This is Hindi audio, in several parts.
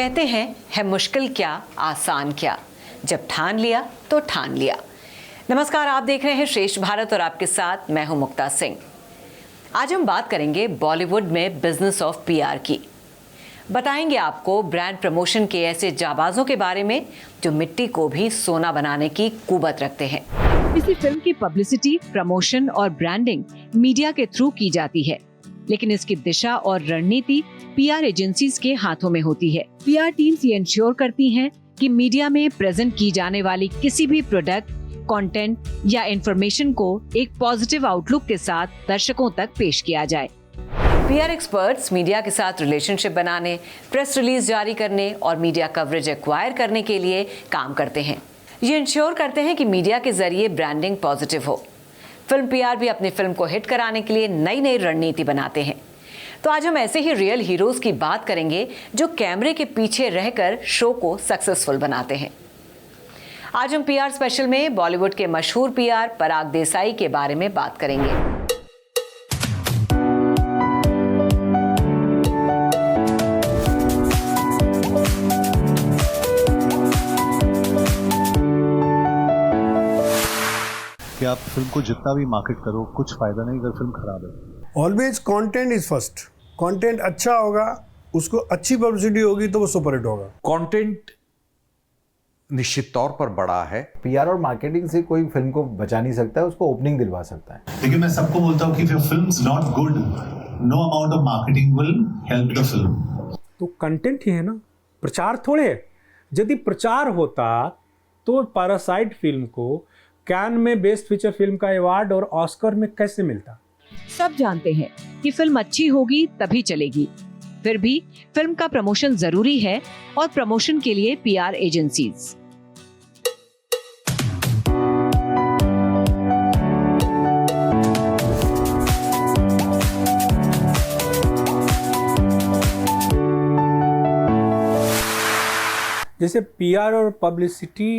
कहते हैं है मुश्किल क्या आसान क्या, जब ठान लिया तो ठान लिया। नमस्कार, आप देख रहे हैं श्रेष्ठ भारत और आपके साथ मैं हूं मुक्ता सिंह। आज हम बात करेंगे बॉलीवुड में बिजनेस ऑफ पीआर की। बताएंगे आपको ब्रांड प्रमोशन के ऐसे जाबाजों के बारे में जो मिट्टी को भी सोना बनाने की कुवत रखते हैं। किसी फिल्म की पब्लिसिटी, प्रमोशन और ब्रांडिंग मीडिया के थ्रू की जाती है, लेकिन इसकी दिशा और रणनीति पीआर एजेंसीज के हाथों में होती है। पीआर टीम्स ये इंश्योर करती हैं कि मीडिया में प्रेजेंट की जाने वाली किसी भी प्रोडक्ट, कंटेंट या इंफॉर्मेशन को एक पॉजिटिव आउटलुक के साथ दर्शकों तक पेश किया जाए। पीआर एक्सपर्ट्स मीडिया के साथ रिलेशनशिप बनाने, प्रेस रिलीज जारी करने और मीडिया कवरेज एक्वायर करने के लिए काम करते हैं। ये इंश्योर करते हैं कि मीडिया के जरिए ब्रांडिंग पॉजिटिव हो। फिल्म पीआर भी अपनी फिल्म को हिट कराने के लिए नई नई रणनीति बनाते हैं। तो आज हम ऐसे ही रियल हीरोज की बात करेंगे जो कैमरे के पीछे रहकर शो को सक्सेसफुल बनाते हैं। आज हम पीआर स्पेशल में बॉलीवुड के मशहूर पीआर पराग देसाई के बारे में बात करेंगे। कि आप फिल्म को जितना भी मार्केट करो कुछ फायदा नहीं अगर फिल्म खराब है। Always content is first. Content अच्छा होगा, उसको अच्छी पब्लिसिटी होगी तो वो सुपरहिट होगा। कंटेंट निश्चित तौर पर बड़ा है। पीआर और मार्केटिंग से कोई फिल्म को बचा नहीं सकता है, उसको ओपनिंग दिलवा सकता है। लेकिन मैं सबको बोलता हूँ कि if your film is not good, no amount of marketing will help the film. तो कंटेंट ही है ना, प्रचार थोड़े है। यदि प्रचार होता तो पैरासाइट फिल्म को कैन में बेस्ट फीचर फिल्म का अवार्ड और ऑस्कर में कैसे मिलता। सब जानते हैं कि फिल्म अच्छी होगी तभी चलेगी, फिर भी फिल्म का प्रमोशन जरूरी है और प्रमोशन के लिए पीआर एजेंसीज। जैसे पीआर और पब्लिसिटी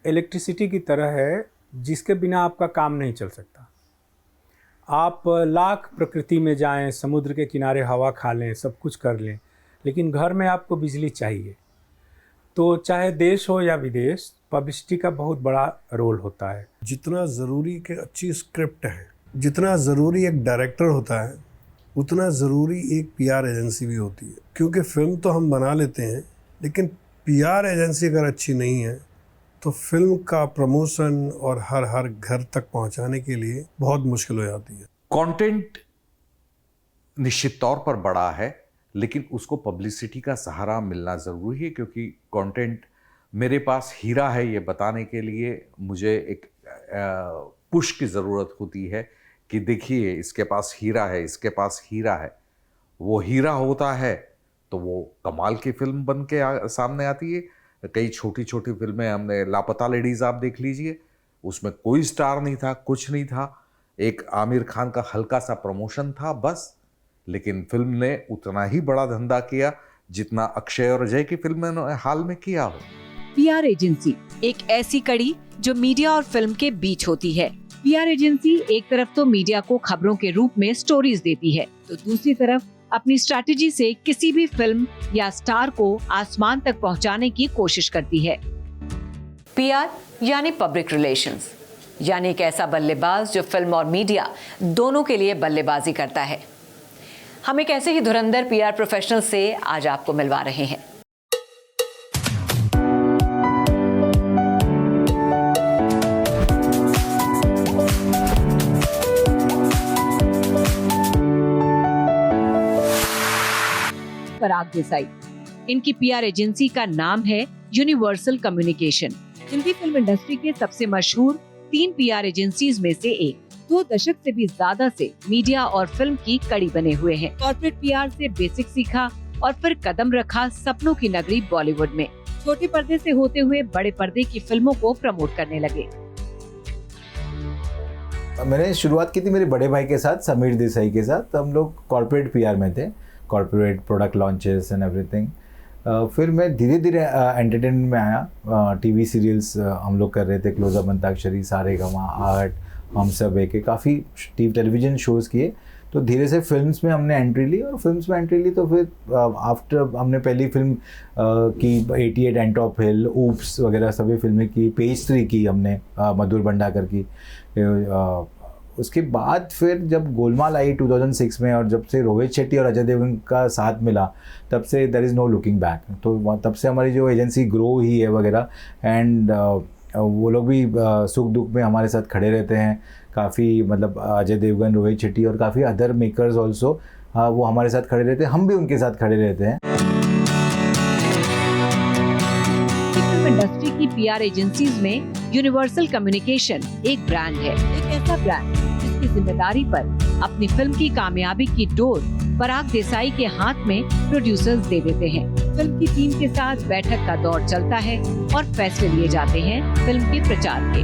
इलेक्ट्रिसिटी की तरह है, जिसके बिना आपका काम नहीं चल सकता। आप लाख प्रकृति में जाएं, समुद्र के किनारे हवा खा लें, सब कुछ कर लें, लेकिन घर में आपको बिजली चाहिए। तो चाहे देश हो या विदेश, पब्लिसिटी का बहुत बड़ा रोल होता है। जितना ज़रूरी कि अच्छी स्क्रिप्ट है, जितना ज़रूरी एक डायरेक्टर होता है, उतना ज़रूरी एक पीआर एजेंसी भी होती है। क्योंकि फिल्म तो हम बना लेते हैं, लेकिन पीआर एजेंसी अगर अच्छी नहीं है तो फिल्म का प्रमोशन और हर घर तक पहुंचाने के लिए बहुत मुश्किल हो जाती है। कंटेंट निश्चित तौर पर बड़ा है, लेकिन उसको पब्लिसिटी का सहारा मिलना ज़रूरी है, क्योंकि कंटेंट मेरे पास हीरा है ये बताने के लिए मुझे एक पुश की ज़रूरत होती है कि देखिए इसके पास हीरा है, इसके पास हीरा है। वो हीरा होता है तो वो कमाल की फिल्म बन के सामने आती है। कई छोटी छोटी फिल्में हमने, लापता लेडीज आप देख लीजिए, उसमें कोई स्टार नहीं था, कुछ नहीं था, एक आमिर खान का हल्का सा प्रमोशन था बस, लेकिन फिल्म ने उतना ही बड़ा धंधा किया जितना अक्षय और अजय की फिल्म ने हाल में किया हो। पीआर एजेंसी एक ऐसी कड़ी जो मीडिया और फिल्म के बीच होती है। पीआर एजेंसी एक तरफ तो मीडिया को खबरों के रूप में स्टोरीज देती है, तो दूसरी तरफ अपनी स्ट्रैटेजी से किसी भी फिल्म या स्टार को आसमान तक पहुंचाने की कोशिश करती है। पीआर यानी पब्लिक रिलेशंस, यानी एक ऐसा बल्लेबाज जो फिल्म और मीडिया दोनों के लिए बल्लेबाजी करता है। हम एक ऐसे ही धुरंधर पीआर प्रोफेशनल से आज आपको मिलवा रहे हैं। पराग देसाई, इनकी पीआर एजेंसी का नाम है universal communication. Hindi film industry के सबसे मशहूर 3 पीआर एजेंसीज में से एक। 2 दशक से भी ज्यादा से मीडिया और फिल्म की कड़ी बने हुए हैं। कॉर्पोरेट पीआर से बेसिक सीखा और फिर कदम रखा सपनों की नगरी बॉलीवुड में। छोटे पर्दे से होते हुए बड़े पर्दे की फिल्मों को प्रमोट करने लगे। मैंने शुरुआत की थी मेरे बड़े भाई के साथ, समीर देसाई के साथ। हम लोग कॉर्पोरेट पीआर में थे, corporate product launches and everything. फिर मैं धीरे धीरे एंटरटेनमेंट में आया। टीवी सीरियल्स हम लोग कर रहे थे, क्लोजअप, अंताक्षरी, सारेगामा, आर्ट, हम सब एक काफ़ी टेलीविज़न शोज़ किए। तो धीरे से फिल्म्स में हमने एंट्री ली, और फिल्म्स में एंट्री ली तो फिर आफ्टर हमने पहली फिल्म की 88 एंटॉप हिल, ऊप्स वगैरह सभी फिल्में की, पेज 3 की हमने मधुर भंडाकर की। उसके बाद फिर जब गोलमाल आई 2006 में, और जब से रोहित शेट्टी और अजय देवगन का साथ मिला, तब से there is no looking back. तो तब से हमारी जो एजेंसी ग्रो ही है वगैरह, एंड वो लोग भी सुख दुख में हमारे साथ खड़े रहते हैं काफ़ी, मतलब अजय देवगन, रोहित शेट्टी और काफ़ी अदर मेकर्स ऑल्सो, वो हमारे साथ खड़े रहते हैं, हम भी उनके साथ खड़े रहते हैं। फिल्म इंडस्ट्री की पीआर एजेंसीज में यूनिवर्सल कम्युनिकेशन एक ब्रांड है, एक ऐसा ब्रांड जिसकी जिम्मेदारी पर अपनी फिल्म की कामयाबी की डोर पराग देसाई के हाथ में प्रोड्यूसर्स दे देते हैं। फिल्म की टीम के साथ बैठक का दौर चलता है और फैसले लिए जाते हैं फिल्म के प्रचार के।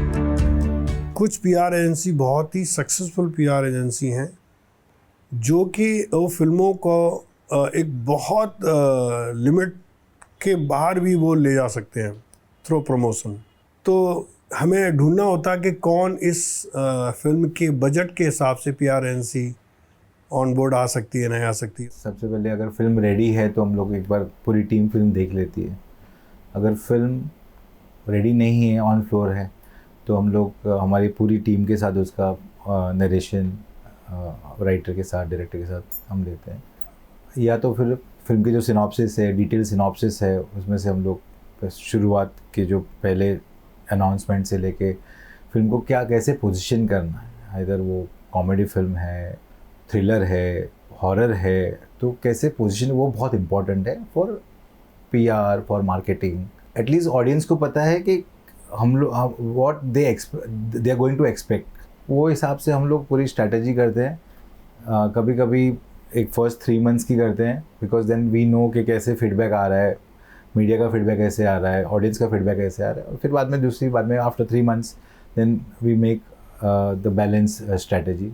कुछ पीआर एजेंसी बहुत ही सक्सेसफुल पीआर एजेंसी हैं जो कि वो फिल्मों को एक बहुत लिमिट के बाहर भी वो ले जा सकते हैं थ्रू प्रमोशन। तो हमें ढूंढना होता है कि कौन इस फिल्म के बजट के हिसाब से पीआर एजेंसी ऑन बोर्ड आ सकती है, नहीं आ सकती है। सबसे पहले अगर फिल्म रेडी है तो हम लोग एक बार पूरी टीम फिल्म देख लेती है। अगर फिल्म रेडी नहीं है, ऑन फ्लोर है, तो हम लोग हमारी पूरी टीम के साथ उसका नरेशन राइटर के साथ, डायरेक्टर के साथ हम लेते हैं। या तो फिर फिल्म की जो सिनॉप्सिस है, डिटेल सिनॉप्सिस है, उसमें से हम लोग शुरुआत के जो पहले अनाउंसमेंट से लेके फिल्म को क्या कैसे पोजीशन करना है, इधर वो कॉमेडी फिल्म है, थ्रिलर है, हॉरर है, तो कैसे पोजीशन, वो बहुत इम्पॉर्टेंट है for PR, for marketing. At least audience को पता है कि हम लोग what they are going to expect, वो हिसाब से हम लोग पूरी स्ट्रैटेजी करते हैं। कभी कभी एक फर्स्ट 3 मंथ्स की करते हैं, बिकॉज देन वी नो कि कैसे फीडबैक आ रहा है, मीडिया का फीडबैक कैसे आ रहा है, ऑडियंस का फीडबैक कैसे आ रहा है, और फिर बाद में after 3 months then we make the balance strategy.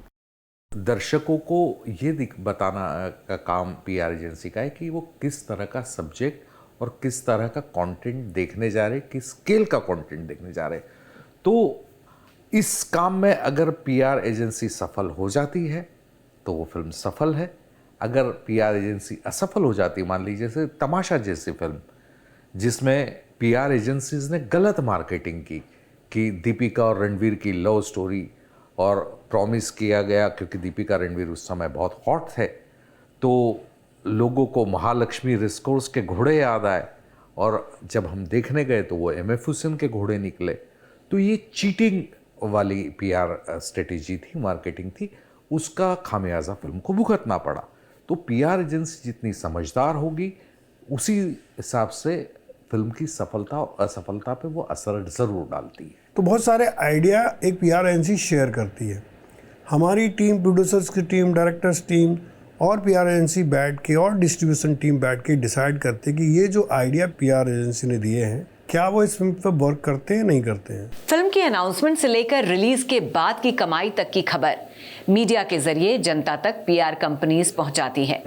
दर्शकों को ये बताना का काम पीआर एजेंसी का है कि वो किस तरह का सब्जेक्ट और किस तरह का कंटेंट देखने जा रहे, किस स्केल का कंटेंट देखने जा रहे। तो इस काम में अगर पीआर एजेंसी सफल हो जाती है तो वो फिल्म सफल है। अगर पीआर एजेंसी असफल हो जाती है, मान लीजिए जैसे तमाशा जैसी फिल्म जिसमें पीआर एजेंसीज ने गलत मार्केटिंग की कि दीपिका और रणवीर की लव स्टोरी, और प्रॉमिस किया गया क्योंकि दीपिका रणवीर उस समय बहुत हॉट थे, तो लोगों को महालक्ष्मी रेसकोर्स के घोड़े याद आए, और जब हम देखने गए तो वो एम.एफ. हुसैन के घोड़े निकले। तो ये चीटिंग वाली पीआर स्ट्रेटेजी थी, मार्केटिंग थी, उसका खामियाजा फिल्म को भुगतना पड़ा। तो पीआर एजेंसी जितनी समझदार होगी, उसी हिसाब से फिल्म की सफलता और असफलता पे वो असर ज़रूर डालती है। तो बहुत सारे आइडिया एक पीआर एजेंसी शेयर करती है। हमारी टीम, प्रोड्यूसर्स की टीम, डायरेक्टर्स टीम और पीआर एजेंसी बैठ के और डिस्ट्रीब्यूशन टीम बैठ के डिसाइड करते हैं कि ये जो आइडिया पीआर एजेंसी ने दिए हैं, क्या वो इस फिल्म पर वर्क करते हैं, नहीं करते हैं। फिल्म की अनाउंसमेंट से लेकर रिलीज के बाद की कमाई तक की खबर मीडिया के जरिए जनता तक पीआर कंपनीज पहुंचाती है।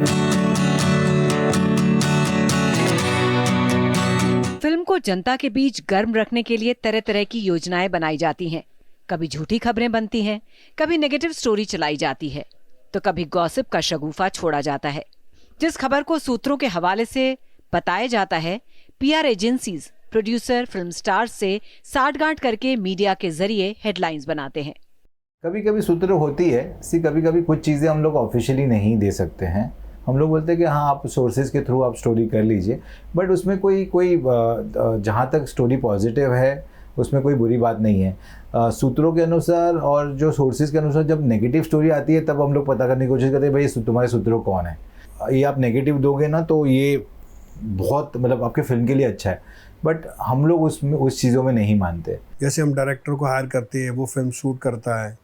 फिल्म को जनता के बीच गर्म रखने के लिए तरह तरह की योजनाएं बनाई जाती हैं। कभी झूठी खबरें बनती हैं, कभी नेगेटिव स्टोरी चलाई जाती है, तो कभी गॉसिप का शगुफा छोड़ा जाता है। जिस खबर को सूत्रों के हवाले से बताया जाता है, PR agencies producer, film stars से साठगांठ करके मीडिया के जरिए हेडलाइंस बनाते हैं। कभी कभी सूत्र होती है, कभी कभी कुछ चीज़ें हम लोग ऑफिशियली नहीं दे सकते हैं। हम लोग बोलते हैं कि हाँ, आप सोर्सेज के थ्रू आप स्टोरी कर लीजिए, बट उसमें कोई जहाँ तक स्टोरी पॉजिटिव है उसमें कोई बुरी बात नहीं है। सूत्रों के अनुसार और जो सोर्सेज के अनुसार जब नेगेटिव स्टोरी आती है तब हम लोग पता करने की कोशिश करते हैं भाई तुम्हारे सूत्रों कौन है। ये आप नेगेटिव दोगे ना तो ये बहुत मतलब आपके फिल्म के लिए अच्छा है, बट हम लोग उसमें उस चीज़ों में नहीं मानते। जैसे हम डायरेक्टर को हायर करते हैं, वो फिल्म शूट करता है,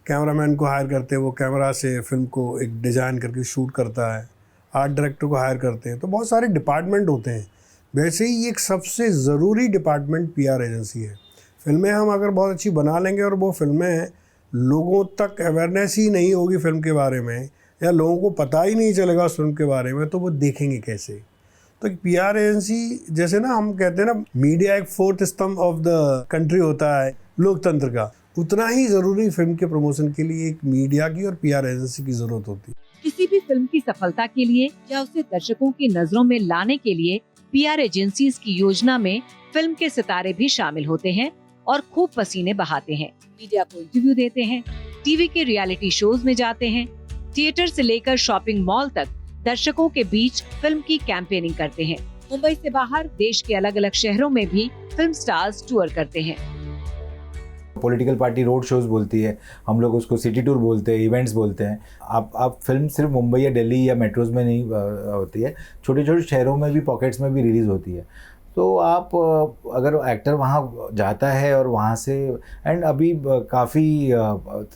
कैमरामैन को हायर करते हैं, वो कैमरा से फिल्म को एक डिज़ाइन करके शूट करता है, आर्ट डायरेक्टर को हायर करते हैं, तो बहुत सारे डिपार्टमेंट होते हैं। वैसे ही एक सबसे ज़रूरी डिपार्टमेंट पीआर एजेंसी है। फिल्में हम अगर बहुत अच्छी बना लेंगे और वो फिल्में लोगों तक अवेयरनेस ही नहीं होगी फिल्म के बारे में, या लोगों को पता ही नहीं चलेगा उस फिल्म के बारे में, तो वो देखेंगे कैसे। तो पीआर एजेंसी, जैसे ना हम कहते हैं ना, मीडिया एक 4th स्तंभ ऑफ द कंट्री होता है, लोकतंत्र का, उतना ही ज़रूरी फिल्म के प्रमोशन के लिए एक मीडिया की और पीआर एजेंसी की ज़रूरत होती है। किसी भी फिल्म की सफलता के लिए या उसे दर्शकों की नजरों में लाने के लिए पीआर एजेंसीज की योजना में फिल्म के सितारे भी शामिल होते हैं और खूब पसीने बहाते हैं। मीडिया को इंटरव्यू देते हैं, टीवी के रियलिटी शोज में जाते हैं, थिएटर से लेकर शॉपिंग मॉल तक दर्शकों के बीच फिल्म की कैंपेनिंग करते हैं। मुंबई से बाहर देश के अलग अलग शहरों में भी फिल्म स्टार्स टूर करते हैं। पॉलिटिकल पार्टी रोड शोज बोलती है, हम लोग उसको सिटी टूर बोलते हैं, इवेंट्स बोलते हैं। आप फिल्म सिर्फ मुंबई या दिल्ली या मेट्रोज में नहीं होती है, छोटे छोटे शहरों में भी, पॉकेट्स में भी रिलीज़ होती है। तो आप अगर एक्टर वहाँ जाता है और वहाँ से, एंड अभी काफ़ी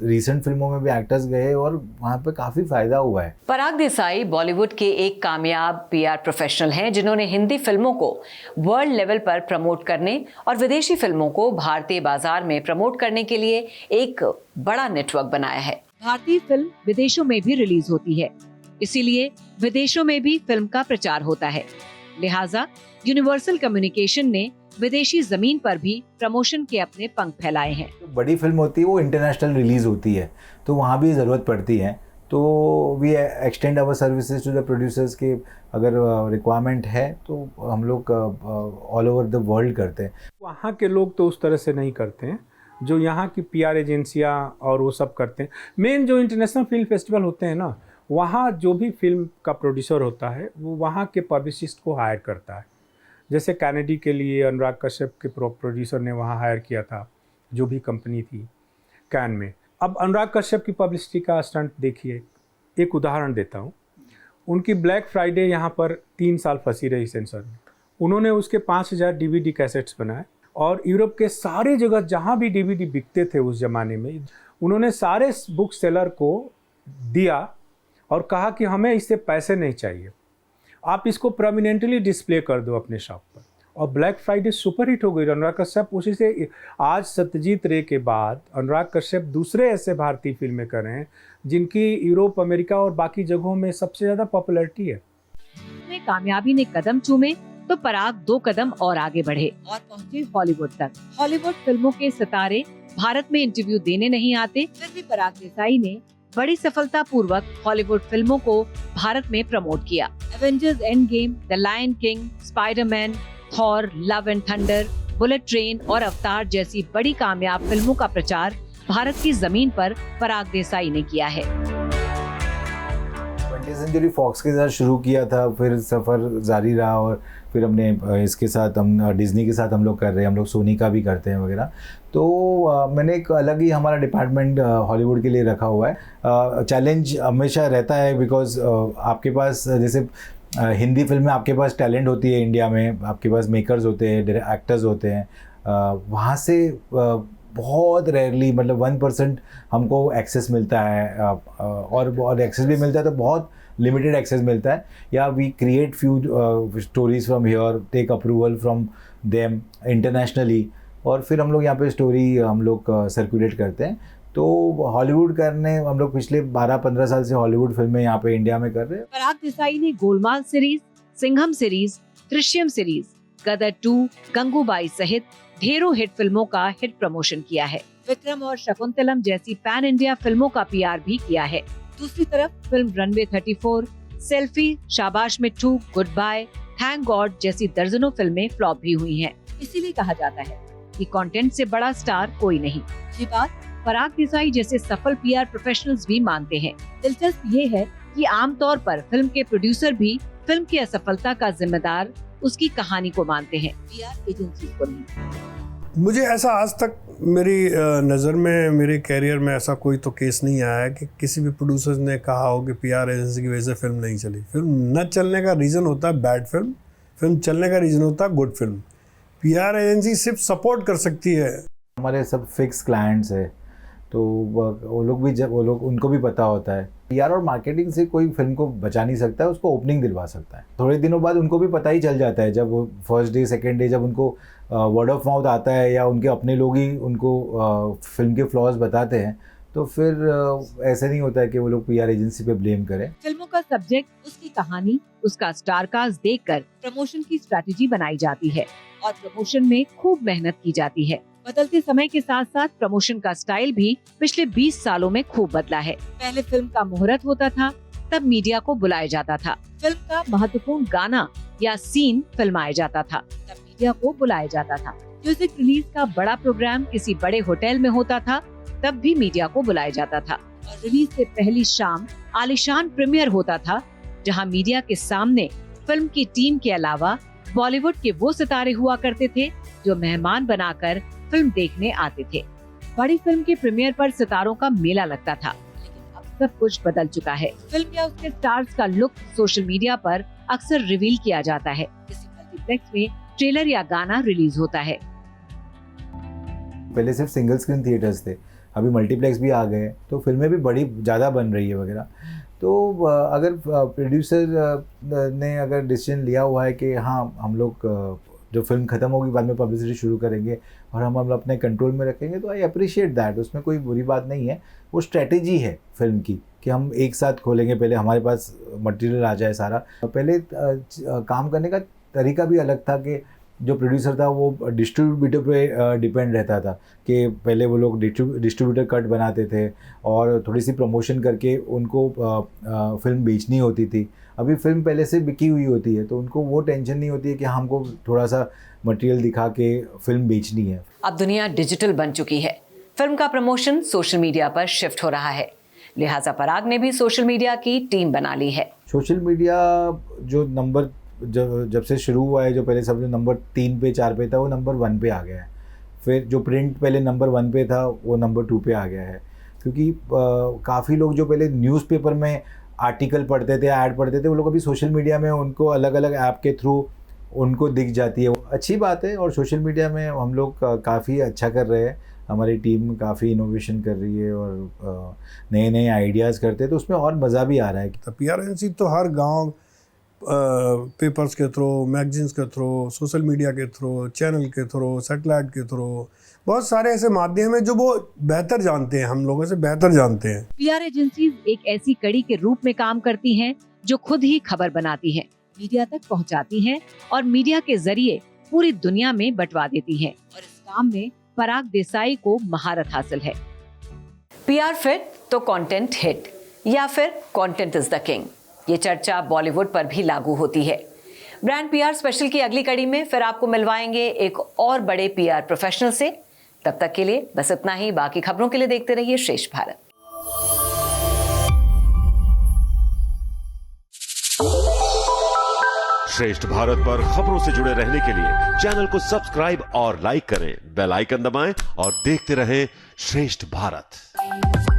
रीसेंट फिल्मों में भी एक्टर्स गए और वहाँ पे काफ़ी फ़ायदा हुआ है। पराग देसाई बॉलीवुड के एक कामयाब पीआर प्रोफेशनल हैं, जिन्होंने हिंदी फिल्मों को वर्ल्ड लेवल पर प्रमोट करने और विदेशी फिल्मों को भारतीय बाजार में प्रमोट करने के लिए एक बड़ा नेटवर्क बनाया है। भारतीय फिल्म विदेशों में भी रिलीज होती है, इसीलिए विदेशों में भी फिल्म का प्रचार होता है। लिहाजा यूनिवर्सल कम्युनिकेशन ने विदेशी जमीन पर भी प्रमोशन के अपने पंख फैलाए हैं। बड़ी फिल्म होती है वो इंटरनेशनल रिलीज़ होती है, तो वहाँ भी ज़रूरत पड़ती है। तो we extend our services to the producers के, अगर रिक्वायरमेंट है तो हम लोग ऑल ओवर द वर्ल्ड करते हैं। वहाँ के लोग तो उस तरह से नहीं करते हैं जो यहाँ की पीआर एजेंसियाँ और वो सब करते हैं। मेन जो इंटरनेशनल फिल्म फेस्टिवल होते हैं ना, वहाँ जो भी फिल्म का प्रोड्यूसर होता है वो वहाँ के पब्लिसिस्ट को हायर करता है। जैसे कैनेडी के लिए अनुराग कश्यप के प्रोड्यूसर ने वहाँ हायर किया था, जो भी कंपनी थी कैन में। अब अनुराग कश्यप की पब्लिसिटी का स्टंट देखिए, एक उदाहरण देता हूँ। उनकी ब्लैक फ्राइडे यहाँ पर 3 साल फंसी रही सेंसर में। उन्होंने उसके 5000 डीवीडी कैसेट्स बनाए और यूरोप के सारे जगह जहाँ भी डीवीडी बिकते थे उस ज़माने में, उन्होंने सारे बुक सेलर को दिया और कहा कि हमें इससे पैसे नहीं चाहिए, आप इसको प्रोमिनेंटली डिस्प्ले कर दो अपने शॉप पर। और ब्लैक फ्राइडे सुपर हिट हो गई। अनुराग कश्यप उसी से, आज सत्यजीत रे के बाद अनुराग कश्यप दूसरे ऐसे भारतीय फिल्में कर रहे हैं जिनकी यूरोप, अमेरिका और बाकी जगहों में सबसे ज़्यादा पॉपुलैरिटी है। कामयाबी ने कदम चूमे तो पराग 2 कदम और आगे बढ़े और पहुंचे हॉलीवुड तक। हॉलीवुड फिल्मों के सितारे भारत में इंटरव्यू देने नहीं आते, फिर भी पराग देसाई ने बड़ी सफलता पूर्वक हॉलीवुड फिल्मों को भारत में प्रमोट किया। Avengers Endgame, the Lion King, Spiderman, Thor, Love and Thunder, Bullet Train और अवतार जैसी बड़ी कामयाब फिल्मों का प्रचार भारत की जमीन पर पराग देसाई ने किया है। 20th सेंचुरी फॉक्स के साथ शुरू किया था, फिर सफ़र जारी रहा और फिर हमने इसके साथ, हम डिज्नी के साथ हम लोग कर रहे हैं, हम लोग सोनी का भी करते हैं वगैरह। तो मैंने एक अलग ही हमारा डिपार्टमेंट हॉलीवुड के लिए रखा हुआ है। चैलेंज हमेशा रहता है, बिकॉज आपके पास जैसे हिंदी फिल्म में आपके पास टैलेंट होती है, इंडिया में आपके पास मेकर्स होते हैं, एक्टर्स होते हैं, वहाँ से बहुत रेयरली, मतलब 1% हमको एक्सेस मिलता है, और एक्सेस भी मिलता है तो बहुत लिमिटेड एक्सेस मिलता है। या we create few stories from here, take approval from them internationally, और फिर हम लोग यहाँ पे स्टोरी हम लोग सर्कुलेट करते हैं। तो हॉलीवुड करने हम लोग पिछले 12-15 साल से हॉलीवुड फिल्में यहाँ पे इंडिया में कर रहे हैं। पराग देसाई ने Golmaal series, Singham series, Drishyam series, Gadar 2, Gangubai सहित ढेरों हिट फिल्मों का हिट प्रमोशन किया है। विक्रम और शकुंतलम जैसी पैन इंडिया फिल्मों का पीआर भी किया है। दूसरी तरफ फिल्म रनवे 34, सेल्फी, शाबाश मिट्ठू, गुड बाय, थैंक गॉड जैसी दर्जनों फिल्में फ्लॉप भी हुई हैं। इसीलिए कहा जाता है कि कंटेंट से बड़ा स्टार कोई नहीं। ये बात पराग देसाई जैसे सफल पीआर प्रोफेशनल्स भी मानते हैं। दिलचस्प ये है कि आमतौर पर फिल्म के प्रोड्यूसर भी फिल्म की असफलता का जिम्मेदार उसकी कहानी को मानते हैं, पीआर एजेंसी को नहीं। मुझे ऐसा आज तक मेरी नज़र में, मेरे कैरियर में ऐसा कोई तो केस नहीं आया है कि किसी भी प्रोड्यूसर ने कहा हो कि पीआर एजेंसी की वजह से फिल्म नहीं चली। फिल्म न चलने का रीज़न होता है बैड फिल्म, फिल्म चलने का रीज़न होता है गुड फिल्म। पीआर एजेंसी सिर्फ सपोर्ट कर सकती है। हमारे सब फिक्स क्लाइंट्स है, तो वो लोग भी, जब वो लोग, उनको भी पता होता है पीआर और मार्केटिंग से कोई फिल्म को बचा नहीं सकता है, उसको ओपनिंग दिलवा सकता है। थोड़े दिनों बाद उनको भी पता ही चल जाता है, जब वो फर्स्ट डे, सेकेंड डे, जब उनको वर्ड ऑफ माउथ आता है या उनके अपने लोग ही उनको फिल्म के फ्लॉज बताते हैं, तो फिर ऐसा नहीं होता है कि वो लोग पीआर एजेंसी पे ब्लेम करें। फिल्मों का सब्जेक्ट, उसकी कहानी, उसका स्टार कास्ट देखकर प्रमोशन की स्ट्रैटेजी बनाई जाती है और प्रमोशन में खूब मेहनत की जाती है। बदलते समय के साथ साथ प्रमोशन का स्टाइल भी पिछले 20 सालों में खूब बदला है। पहले फिल्म का मुहूर्त होता था, तब मीडिया को बुलाया जाता था। फिल्म का महत्वपूर्ण गाना या सीन फिल्माया जाता था, तब मीडिया को बुलाया जाता था। म्यूजिक रिलीज का बड़ा प्रोग्राम किसी बड़े होटल में होता था, तब भी मीडिया को बुलाया जाता था। और रिलीज से पहली शाम आलीशान प्रीमियर होता था, जहां मीडिया के सामने फिल्म की टीम के अलावा बॉलीवुड के वो सितारे हुआ करते थे जो मेहमान बनाकर फिल्म देखने आते थे। बड़ी फिल्म के प्रीमियर पर सितारों का मेला लगता था, लेकिन अब सब कुछ बदल चुका है। फिल्म या उसके स्टार्स का लुक सोशल मीडिया पर अक्सर रिवील किया जाता है। किसी मल्टीप्लेक्स में ट्रेलर या गाना रिलीज होता है। पहले सिर्फ सिंगल स्क्रीन थिएटर्स थे, अभी मल्टीप्लेक्स भी आ गए, तो फिल्में भी बड़ी ज़्यादा बन रही है वगैरह। तो अगर प्रोड्यूसर ने अगर डिसीजन लिया हुआ है कि हाँ हम लोग जो फिल्म ख़त्म होगी बाद में पब्लिसिटी शुरू करेंगे और हम अपने कंट्रोल में रखेंगे, तो आई अप्रिशिएट दैट, उसमें कोई बुरी बात नहीं है। वो स्ट्रेटेजी है फिल्म की कि हम एक साथ खोलेंगे, पहले हमारे पास मटेरियल आ जाए सारा। पहले काम करने का तरीका भी अलग था कि जो प्रोड्यूसर था वो डिस्ट्रीब्यूटर पे डिपेंड रहता था कि पहले वो लोग डिस्ट्रीब्यूटर कट बनाते थे और थोड़ी सी प्रमोशन करके उनको फिल्म बेचनी होती थी। अभी फिल्म पहले से बिकी हुई होती है, तो उनको वो टेंशन नहीं होती है कि हमको थोड़ा सा मटेरियल दिखा के फिल्म बेचनी है। अब दुनिया डिजिटल बन चुकी है, फिल्म का प्रमोशन सोशल मीडिया पर शिफ्ट हो रहा है, लिहाजा पराग ने भी सोशल मीडिया की टीम बना ली है। सोशल मीडिया जो नंबर जब से शुरू हुआ है, जो पहले सब जो नंबर 3 पे 4 पे था वो नंबर 1 पे आ गया है। फिर जो प्रिंट पहले नंबर 1 पे था वो नंबर 2 पे आ गया है, क्योंकि काफ़ी लोग जो पहले न्यूज़पेपर में आर्टिकल पढ़ते थे, ऐड पढ़ते थे, वो लोग अभी सोशल मीडिया में उनको अलग अलग ऐप के थ्रू उनको दिख जाती है। वो अच्छी बात है और सोशल मीडिया में हम लोग काफ़ी अच्छा कर रहे हैं। हमारी टीम काफ़ी इनोवेशन कर रही है और नए नए आइडियाज़ करते हैं, तो उसमें और मज़ा भी आ रहा है। पीआर एजेंसी तो हर गांव पेपर्स के थ्रू, मैगजीन्स के थ्रू, सोशल मीडिया के थ्रू, चैनल के थ्रू, सैटेलाइट के थ्रू, बहुत सारे ऐसे माध्यम हैं जो वो बेहतर जानते हैं, हम लोगों से बेहतर जानते हैं। पीआर एजेंसीज एक ऐसी कड़ी के रूप में काम करती हैं जो खुद ही खबर बनाती हैं, मीडिया तक पहुंचाती हैं और मीडिया के जरिए पूरी दुनिया में बंटवा देती हैं। और इस काम में पराग देसाई को महारत हासिल है। पीआर फिट तो कंटेंट हिट, या फिर कंटेंट इज द किंग, ये चर्चा बॉलीवुड पर भी लागू होती है। ब्रांड पीआर स्पेशल की अगली कड़ी में फिर आपको मिलवाएंगे एक और बड़े पीआर प्रोफेशनल से। तब तक के लिए बस इतना ही। बाकी खबरों के लिए देखते रहिए श्रेष्ठ भारत। श्रेष्ठ भारत पर खबरों से जुड़े रहने के लिए चैनल को सब्सक्राइब और लाइक करें, बेल आइकन दबाएं और देखते रहें श्रेष्ठ भारत।